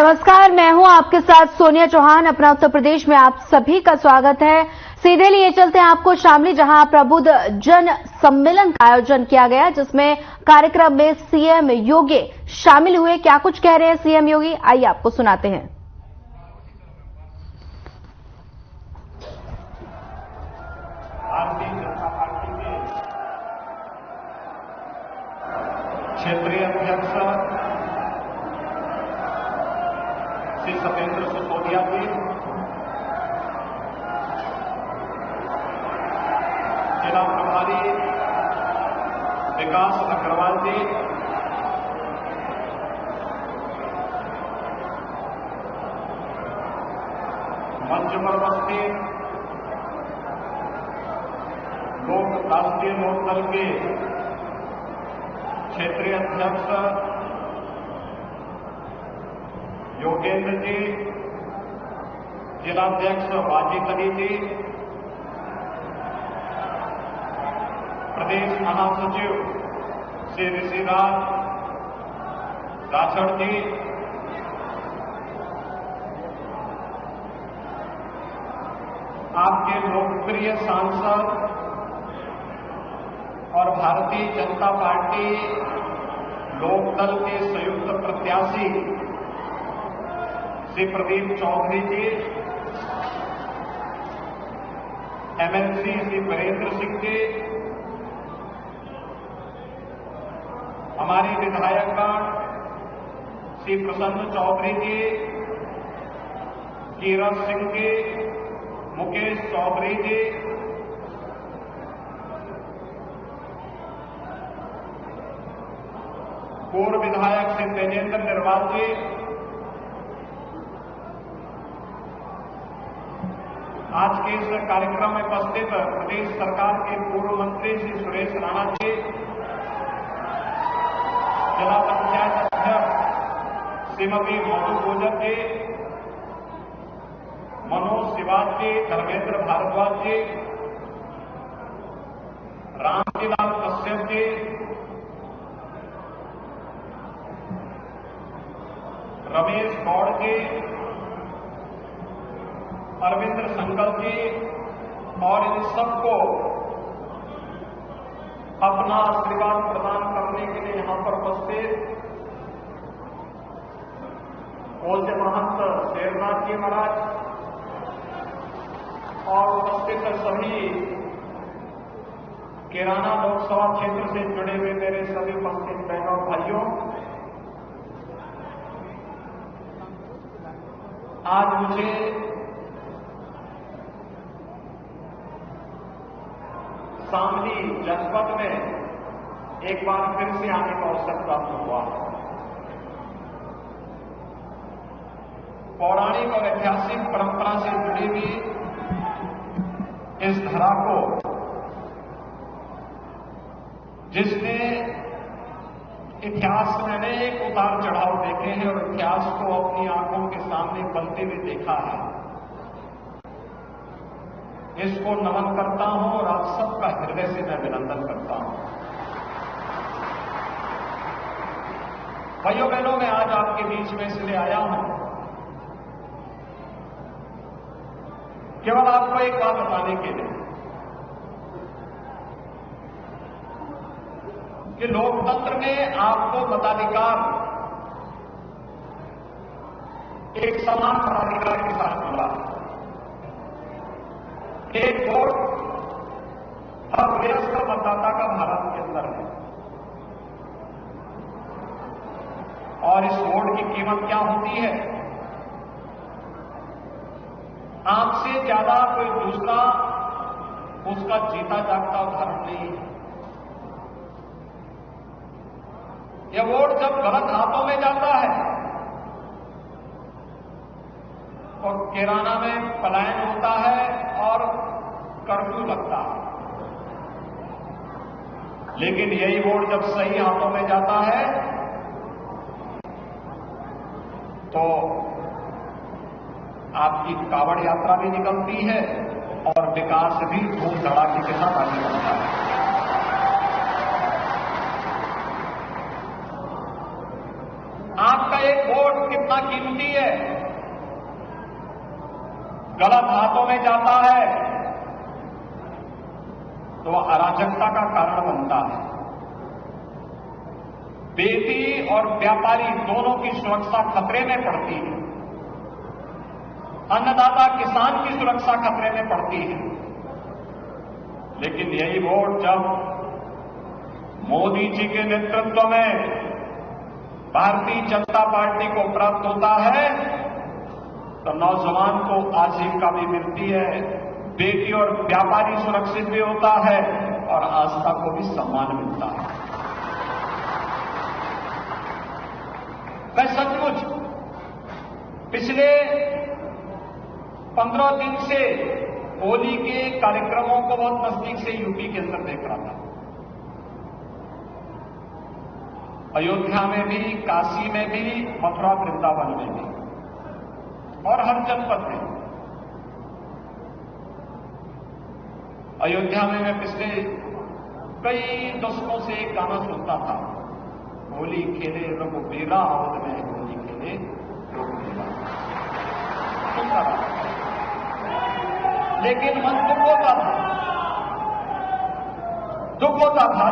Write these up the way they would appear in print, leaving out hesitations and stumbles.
नमस्कार, मैं हूं आपके साथ सोनिया चौहान। अपना उत्तर प्रदेश में आप सभी का स्वागत है। सीधे लिए चलते हैं आपको शामली, जहां प्रबुद्ध जन सम्मेलन का आयोजन किया गया, जिसमें कार्यक्रम में सीएम योगी शामिल हुए। क्या कुछ कह रहे हैं सीएम योगी, आइए आपको सुनाते हैं। भारतीय जनता पार्टी के क्षेत्रीय अध्यक्ष श्री सत्येंद्र सिसोदिया जी, जिला प्रभारी विकास अग्रवाल जी, मंच पर उपस्थित राष्ट्रीय लोकदल के क्षेत्रीय अध्यक्ष योगेंद्र जी, जिलाध्यक्ष वाजिद अली जी, प्रदेश महासचिव श्री ऋषिराज राठौड़ जी, आपके लोकप्रिय सांसद और भारतीय जनता पार्टी लोकदल के संयुक्त प्रत्याशी श्री प्रदीप चौधरी जी, एमएलसी श्री वीरेंद्र सिंह जी, हमारे विधायकगण श्री प्रसन्न चौधरी जी, कीरत सिंह जी, मुकेश चौधरी जी, पूर्व विधायक श्री तेजेंद्र निर्वाल जी, आज के इस कार्यक्रम में उपस्थित प्रदेश सरकार के पूर्व मंत्री श्री सुरेश राणा जी, जिला पंचायत अध्यक्ष श्रीमती मधु गोजर जी, मनोज शिवाज जी, धर्मेंद्र भारद्वाज जी, रामजीलाल कश्यप जी, रमेश गौड़ जी, अरविंद संगल जी, और इन सबको अपना आशीर्वाद प्रदान करने के लिए यहां पर उपस्थित पूज्य महंत शेरनाथ जी महाराज और उपस्थित सभी कैराना लोकसभा क्षेत्र से जुड़े हुए मेरे सभी उपस्थित बहनों और भाइयों, आज मुझे शामली जनपद में एक बार फिर से आने का अवसर प्राप्त हुआ। पौराणिक और ऐतिहासिक परंपरा से जुड़ी हुई इस धरा को, जिसने इतिहास में अनेक उतार चढ़ाव देखे हैं और इतिहास को अपनी आंखों के सामने बनते हुए देखा है, इसको नमन करता हूं और आप सबका हृदय से मैं अभिनंदन करता हूं। भाइयों बहनों, मैं आज आपके बीच में इसलिए आया हूं, केवल आपको एक बात बताने के लिए कि लोकतंत्र में आपको मताधिकार एक समान मताधिकार के साथ मिला। एक वोट हर वयस्क मतदाता का भारत के अंदर है, और इस वोट की कीमत क्या होती है? आपसे ज्यादा कोई दूसरा उसका जीता जागता उदाहरण नहीं है। यह वोट जब गलत हाथों में जाता है और कैराना में पलायन होता है और कर्फ्यू लगता है, लेकिन यही वोट जब सही हाथों में जाता है तो आपकी कावड़ यात्रा भी निकलती है और विकास भी धूम धड़ाके के साथ आगे बढ़ता है। आपका एक वोट उतना कीमती है, गलत हाथों में जाता है तो वह अराजकता का कारण बनता है। बेटी और व्यापारी दोनों की सुरक्षा खतरे में पड़ती है, अन्नदाता किसान की सुरक्षा खतरे में पड़ती है। लेकिन यही वोट जब मोदी जी के नेतृत्व में भारतीय जनता पार्टी को प्राप्त होता है तो नौजवान को आजीविका भी मिलती है, बेटी और व्यापारी सुरक्षित भी होता है और आस्था को भी सम्मान मिलता है। मैं सचमुच पिछले 15 दिन से होली के कार्यक्रमों को बहुत नजदीक से यूपी के अंदर देख रहा था। अयोध्या में भी, काशी में भी, मथुरा वृंदावन में भी और हर जनपद में। अयोध्या में मैं पिछले कई दशकों से एक गाना सुनता था, होली खेले रघुबीरा अवध में, होली खेले रघुबीरा, सुनता था। लेकिन मन दुख होता था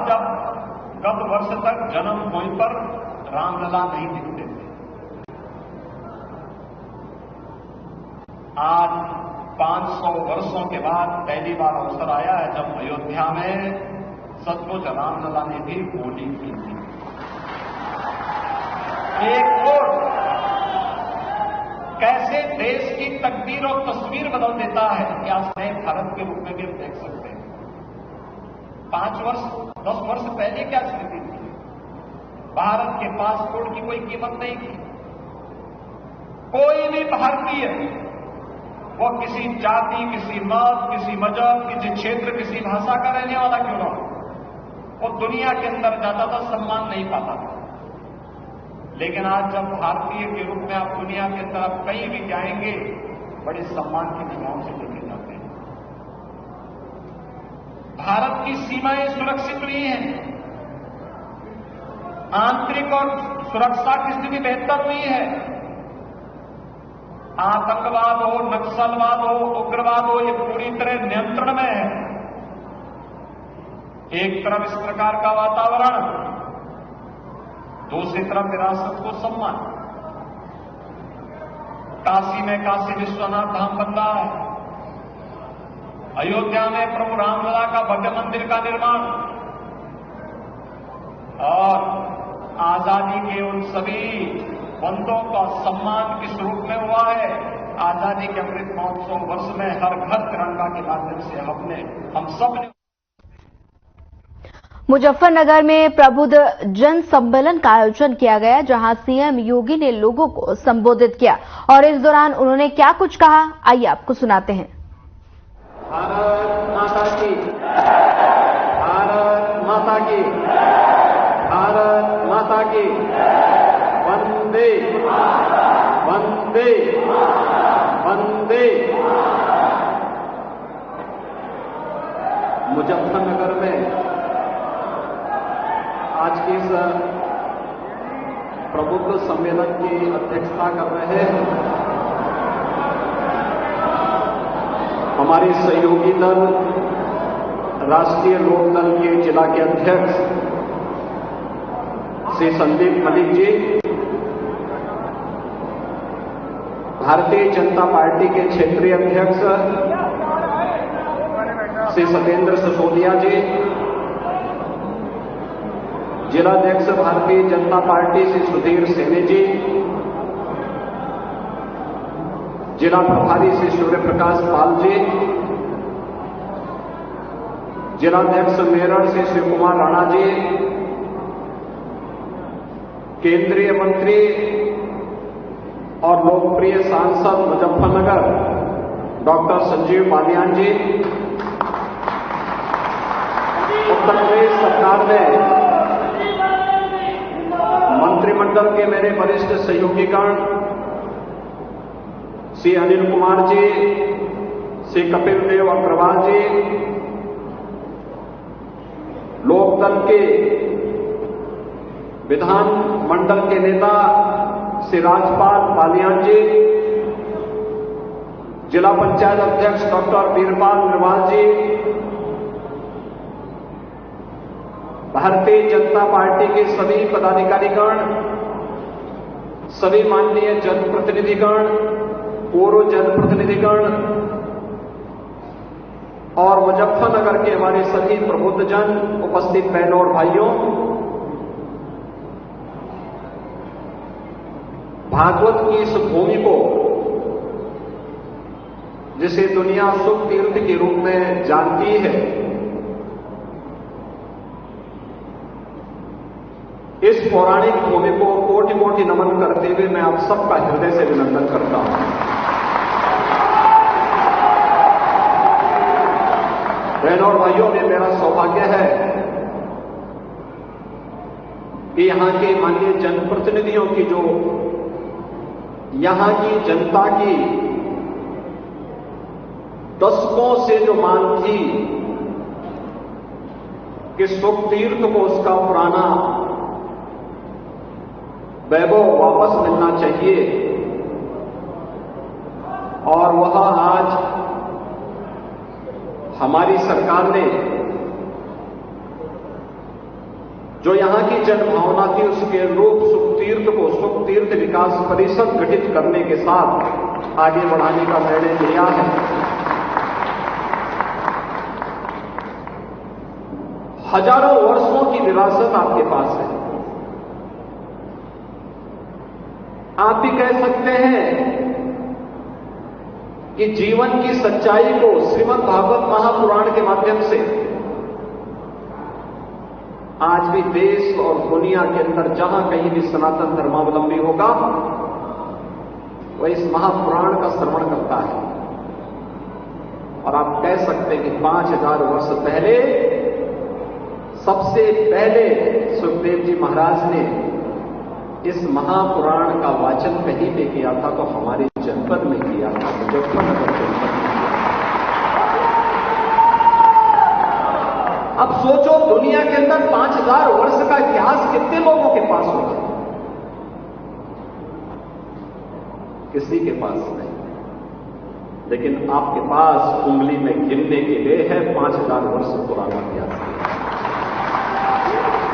जब गत वर्ष तक जन्मभूमि पर रामलला नहीं दिखते थे। आज 500 वर्षों के बाद पहली बार अवसर आया है जब अयोध्या में सचमुच रामलला ने भी होली खेली। एक और कैसे देश की तकदीर और तस्वीर बदल देता है कि आज नए भारत के रूप में भी हम देख सकते हैं। 5 वर्ष 10 वर्ष पहले क्या स्थिति थी? भारत के पासपोर्ट की कोई कीमत नहीं थी। कोई भी भारतीय, वो किसी जाति, किसी मत, किसी मजहब, किसी क्षेत्र, किसी भाषा का रहने वाला क्यों ना हो, वो दुनिया के अंदर जाता था, सम्मान नहीं पाता था। लेकिन आज जब भारतीय के रूप में आप दुनिया के अंदर आप कहीं भी जाएंगे, बड़े सम्मान की निगाहों से देखे जाते हैं। भारत की सीमाएं सुरक्षित हुई हैं, आंतरिक और सुरक्षा की स्थिति बेहतर हुई है। आतंकवाद हो, नक्सलवाद हो, उग्रवाद हो, ये पूरी तरह नियंत्रण में है। एक तरफ इस प्रकार का वातावरण, दूसरी तरफ विरासत को सम्मान। काशी में काशी विश्वनाथ धाम बन रहा है, अयोध्या में प्रभु रामलला का भव्य मंदिर का निर्माण और आजादी के उन सभी बंदों का सम्मान किस रूप में हुआ है। आजादी के अमृत महोत्सव वर्ष में हर घर तिरंगा के माध्यम से हम सब ने मुजफ्फरनगर में प्रबुद्ध जन सम्मेलन का आयोजन किया गया, जहां सीएम योगी ने लोगों को संबोधित किया और इस दौरान उन्होंने क्या कुछ कहा, आइए आपको सुनाते हैं। भारत माता की, भारत माता की, भारत माता की, वंदे वंदे वंदे। मुजफ्फरनगर में आज के इस प्रबुद्ध सम्मेलन की अध्यक्षता कर रहे हैं हमारे सहयोगी दल राष्ट्रीय लोकदल के जिला के अध्यक्ष श्री संदीप मलिक जी, भारतीय जनता पार्टी के क्षेत्रीय अध्यक्ष श्री सत्येंद्र सिसोदिया जी, जिलाध्यक्ष भारतीय जनता पार्टी श्री सुधीर सेने जी, जिला प्रभारी श्री सूर्य प्रकाश पाल जी, जिलाध्यक्ष मेरठ श्री शिव कुमार राणा जी, केंद्रीय मंत्री और लोकप्रिय सांसद मुजफ्फरनगर डॉक्टर संजीव बालियान जी, उत्तर प्रदेश सरकार में मंत्रिमंडल के मेरे वरिष्ठ सहयोगीगण श्री अनिल कुमार जी, श्री कपिल देव अग्रवाल जी, लोकदल के विधान मंडल के नेता श्री राजपाल बालियान जी, जिला पंचायत अध्यक्ष डॉक्टर वीरपाल निर्वाल जी, भारतीय जनता पार्टी के सभी पदाधिकारीगण, सभी माननीय जनप्रतिनिधिगण, पूर्व जनप्रतिनिधिगण और मुजफ्फरनगर के हमारे सभी प्रबुद्धजन, उपस्थित बहनों और भाइयों, भागवत की इस भूमि को, जिसे दुनिया सुख तीर्थ के रूप में जानती है, इस पौराणिक भूमि को कोटि कोटि नमन करते हुए मैं आप सबका हृदय से अभिनंदन करता हूं। बहनों और भाइयों, में मेरा सौभाग्य है कि यहां के माननीय जनप्रतिनिधियों की जो यहां की जनता की दशकों से जो मांग थी कि सुख तीर्थ को उसका पुराना वैभव वापस मिलना चाहिए, और वह आज हमारी सरकार ने जो यहां की जनभावना थी उसके अनुरूप सुख तीर्थ को सुख तीर्थ विकास परिषद गठित करने के साथ आगे बढ़ाने का निर्णय लिया है। हजारों वर्षों की विरासत आपके पास है। आप भी कह सकते हैं कि जीवन की सच्चाई को श्रीमद् भागवत महापुराण के माध्यम से आज भी देश और दुनिया के अंदर जहां कहीं भी सनातन धर्मावलंबी होगा वह इस महापुराण का श्रवण करता है। और आप कह सकते हैं कि 5000 वर्ष पहले सबसे पहले सुखदेव जी महाराज ने इस महापुराण का वाचन कहीं पे किया था, तो हमारे जनपद में किया था, मुजफ्फरनगर जनपद में किया। अब सोचो, दुनिया के अंदर 5000 वर्ष का इतिहास कितने लोगों के पास होगा? किसी के पास नहीं। लेकिन आपके पास उंगली में गिनने के लिए है 5000 वर्ष पुराना इतिहास।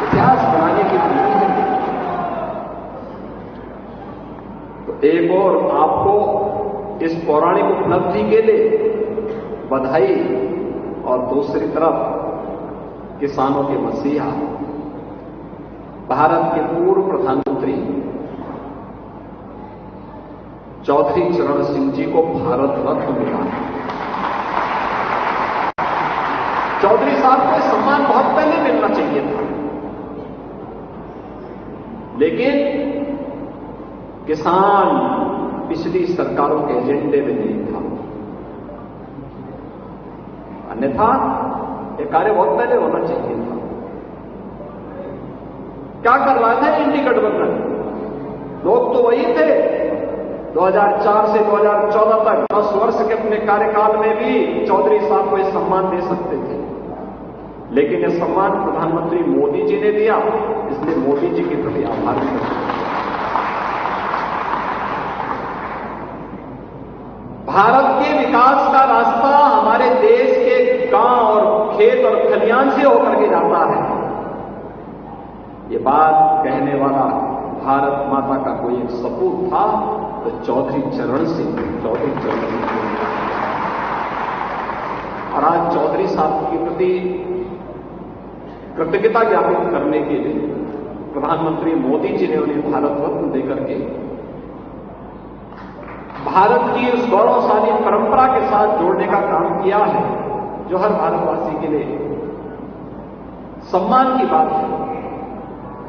इतिहास बनाने की विधि है। एक और आपको इस पौराणिक उपलब्धि के लिए बधाई, और दूसरी तरफ किसानों के मसीहा भारत के पूर्व प्रधानमंत्री चौधरी चरण सिंह जी को भारत रत्न मिला। चौधरी साहब को सम्मान बहुत पहले मिलना चाहिए था, लेकिन किसान पिछली सरकारों के एजेंडे में नहीं था। अन्यथा यह कार्य बहुत पहले होना चाहिए था। क्या कर रहा था इंडी गठबंधन? लोग तो वही थे 2004 से 2014 तक 10 वर्ष के अपने कार्यकाल में भी चौधरी साहब को यह सम्मान दे सकते थे, लेकिन यह सम्मान प्रधानमंत्री मोदी जी ने दिया, इसलिए मोदी जी के प्रति आभार व्यक्त। भारत के विकास का रास्ता हमारे देश के गांव और खेत और खलियान से होकर के जाता है। ये बात कहने वाला भारत माता का कोई एक सपूत था तो चौधरी चरण सिंह। और आज चौधरी साहब के प्रति कृतज्ञता ज्ञापित करने के लिए प्रधानमंत्री मोदी जी ने उन्हें भारत रत्न देकर के भारत की उस गौरवशाली परंपरा के साथ जोड़ने का काम किया है, जो हर भारतवासी के लिए सम्मान की बात है।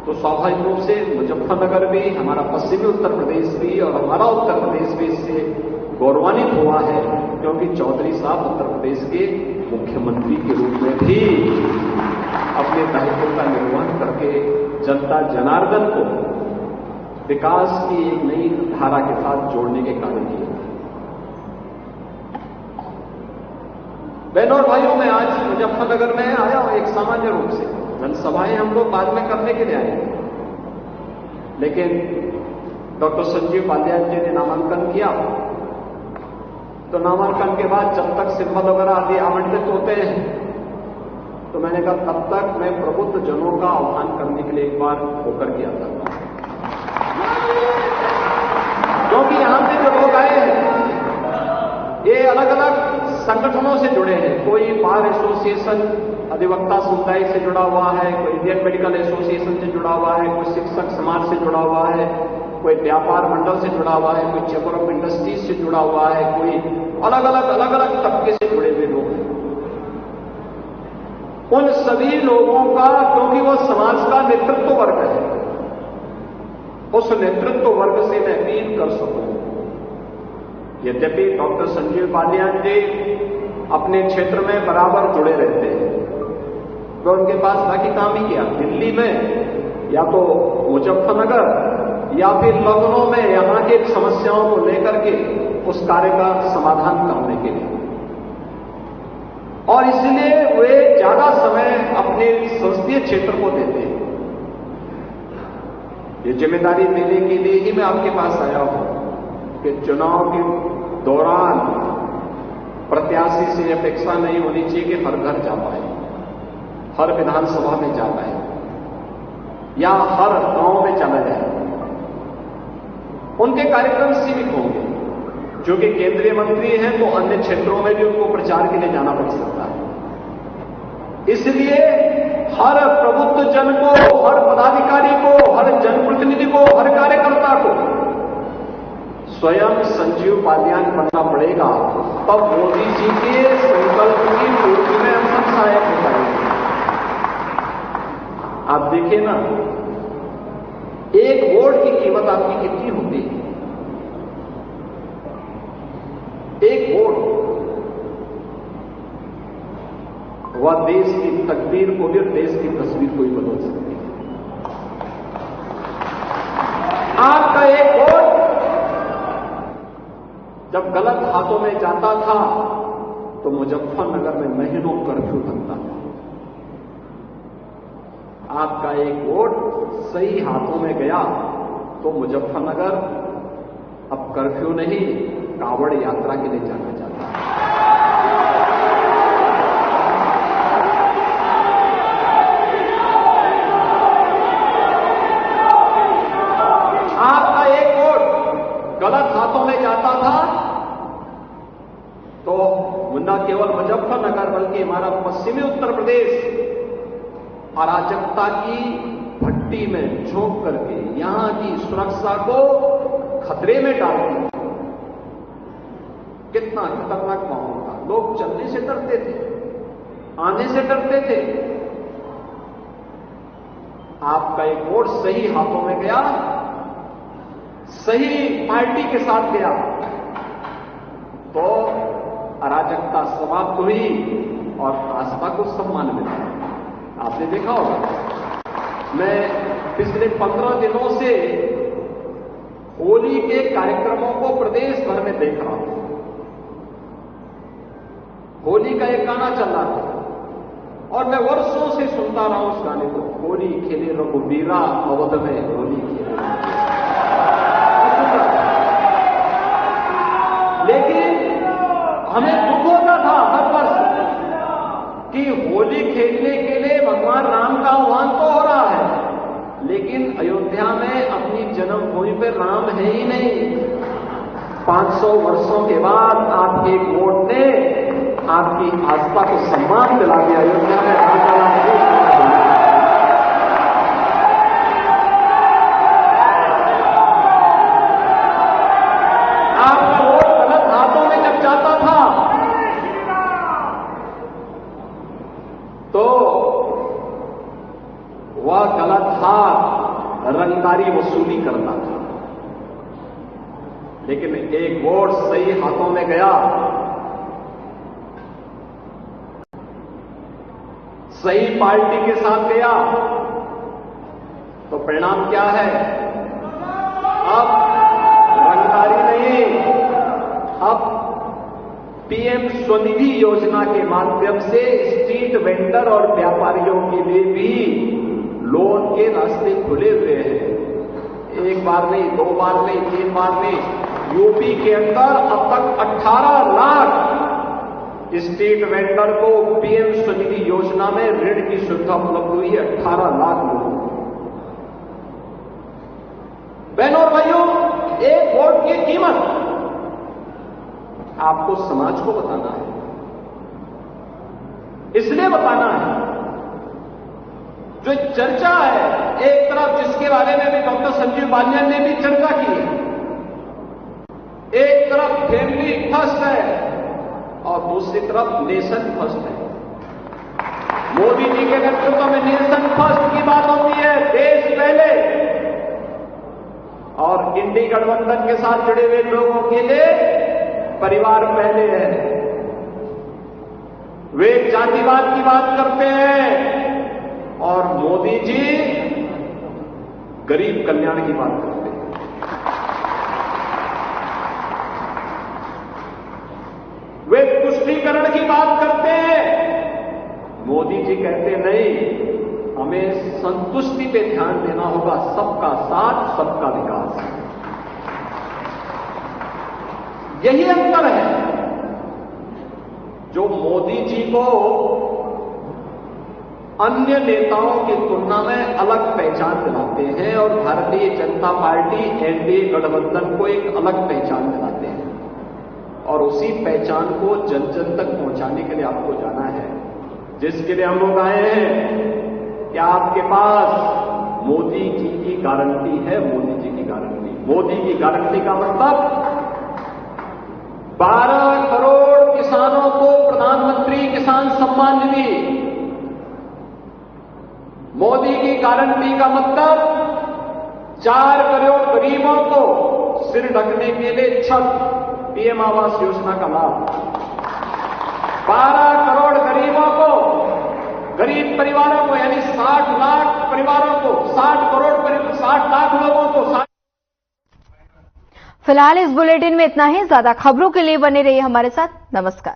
तो स्वाभाविक रूप से मुजफ्फरनगर भी, हमारा पश्चिमी उत्तर प्रदेश भी और हमारा उत्तर प्रदेश भी इससे गौरवान्वित हुआ है, क्योंकि चौधरी साहब उत्तर प्रदेश के मुख्यमंत्री के रूप में भी अपने दायित्व का निर्वहन करके जनता जनार्दन को विकास की एक नई धारा के साथ जोड़ने के कार्य किए। बहनों और भाइयों, मैं आज मुजफ्फरनगर में आया हूं एक सामान्य रूप से। जनसभाएं हम लोग बाद में करने के लिए आए, लेकिन डॉक्टर संजीव बालियान जी ने नामांकन किया, तो नामांकन के बाद जब तक सिंबल वगैरह आदि आवंटित होते हैं, तो मैंने कहा तब तक मैं प्रबुद्ध जनों का आह्वान करने के लिए एक बार होकर के आता था, क्योंकि यहां से जो लोग आए हैं ये अलग अलग संगठनों से जुड़े हैं। कोई बार एसोसिएशन अधिवक्ता समुदाय से जुड़ा हुआ है, कोई इंडियन मेडिकल एसोसिएशन से जुड़ा हुआ है, कोई शिक्षक समाज से जुड़ा हुआ है, कोई व्यापार मंडल से जुड़ा हुआ है, कोई चैम्बर ऑफ इंडस्ट्रीज से जुड़ा हुआ है, कोई अलग अलग तबके से जुड़े हुए लोग हैं। उन सभी लोगों का, क्योंकि वो समाज का नेतृत्व वर्ग है, उस नेतृत्व वर्ग से मैं अपील कर सकूं। यद्यपि डॉक्टर संजीव बालियान जी अपने क्षेत्र में बराबर जुड़े रहते हैं, तो उनके पास बाकी काम ही किया, दिल्ली में या तो मुजफ्फरनगर या फिर लखनऊ में यहां की समस्याओं को लेकर के उस कार्य का समाधान करने के लिए, और इसलिए वे ज्यादा समय अपने संसदीय क्षेत्र को देते हैं। ये जिम्मेदारी देने के लिए ही मैं आपके पास आया हूं कि चुनाव के दौरान प्रत्याशी से अपेक्षा नहीं होनी चाहिए कि हर घर जा पाए, हर विधानसभा में जा पाए या हर गांव में चला जाए। उनके कार्यक्रम सीमित होंगे, जो कि केंद्रीय मंत्री हैं तो अन्य क्षेत्रों में भी उनको प्रचार के लिए जाना पड़ सकता है। इसलिए हर प्रबुद्ध जन को, हर पदाधिकारी को, हर जनप्रतिनिधि को, हर कार्यकर्ता को स्वयं संजीव बालियान बनना पड़ेगा, तब मोदी जी के संकल्प की पूर्ति में हम सब सहायक हो पाएंगे। आप देखिए ना, एक वोट की कीमत आपकी कितनी होती है? एक वोट वह देश की तकदीर को भी और देश की तस्वीर को भी बदल सकती है। आपका एक वोट जब गलत हाथों में जाता था तो मुजफ्फरनगर में महीनों कर्फ्यू लगता था। आपका एक वोट सही हाथों में गया तो मुजफ्फरनगर अब कर्फ्यू नहीं, कांवड़ यात्रा के लिए जाना चाहता है। आपका एक वोट गलत हाथों में जाता था तो न केवल मुजफ्फरनगर बल्कि हमारा पश्चिमी उत्तर प्रदेश अराजकता की भट्टी में झोंक करके यहां की सुरक्षा को खतरे में डाल दिया। कितना खतरनाक माहौल था, लोग चलने से डरते थे, आने से डरते थे। आपका एक वोट सही हाथों में गया, सही पार्टी के साथ गया तो अराजकता समाप्त हुई और आस्था को सम्मान मिला। आपने देखा होगा, मैं पिछले 15 दिनों से होली के कार्यक्रमों को प्रदेश भर में देख रहा हूं। होली का एक गाना चल रहा था और मैं वर्षों से सुनता रहा उस गाने को, होली खेले रघुबीरा अवध में होली खेले। लेकिन हमें दुख होता था हर वर्ष कि होली खेलने के लिए भगवान राम का आह्वान तो हो रहा है, लेकिन अयोध्या में अपनी जन्मभूमि पर राम है ही नहीं। 500 वर्षों के बाद आपके एक वोट ने आपकी आस्था को सम्मान दिला दिया। अयोध्या में राम का नाम आपका वोट गलत हाथों में जब जाता था तो वह गलत हाथ रंगदारी वसूली करता था, लेकिन एक वोट सही हाथों में गया, सही पार्टी के साथ गया तो परिणाम क्या है? अब रंगदारी नहीं, अब पीएम स्वनिधि योजना के माध्यम से स्ट्रीट वेंडर और व्यापारियों के लिए भी लोन के रास्ते खुले हुए हैं। एक बार नहीं, 2 बार नहीं, 3 बार नहीं, यूपी के अंदर अब तक 18 लाख स्ट्रीट वेंडर को पीएम स्वनिधि योजना में ऋण की सुविधा उपलब्ध हुई है। 18 लाख लोगों को। बहनों और भाइयों, एक वोट की कीमत आपको समाज को बताना है, इसलिए बताना है। जो चर्चा है एक तरफ, जिसके बारे में भी डॉक्टर संजीव बालियान ने भी चर्चा की है, एक तरफ फैमिली फर्स्ट है और दूसरी तरफ नेशन फर्स्ट है। मोदी जी के नेतृत्व में नेशन फर्स्ट की बात होती है, देश पहले, और इंडी गठबंधन के साथ जुड़े हुए लोगों के लिए परिवार पहले है। वे जातिवाद की बात करते हैं और मोदी जी गरीब कल्याण की बात करते हैं। वे तुष्टीकरण की बात करते हैं, मोदी जी कहते नहीं, हमें संतुष्टि पे ध्यान देना होगा, सबका साथ सबका विकास। यही अंतर है जो मोदी जी को अन्य नेताओं की तुलना में अलग पहचान दिलाते हैं और भारतीय जनता पार्टी एनडीए गठबंधन को एक अलग पहचान दिलाते हैं। और उसी पहचान को जन जन तक पहुंचाने के लिए आपको जाना है, जिसके लिए हम लोग आए हैं कि आपके पास मोदी जी की गारंटी है। मोदी जी की गारंटी, मोदी की गारंटी का मतलब 12 करोड़ किसानों को प्रधानमंत्री किसान सम्मान निधि। मोदी की गारंटी का मतलब 4 करोड़ गरीबों को सिर ढकने के लिए छत, पीएम आवास योजना का लाभ। 12 करोड़ गरीबों को, गरीब परिवारों को, यानी 60 लाख परिवारों को, 60 लाख लोगों को। फिलहाल इस बुलेटिन में इतना ही। ज्यादा खबरों के लिए बने रहिए हमारे साथ। नमस्कार।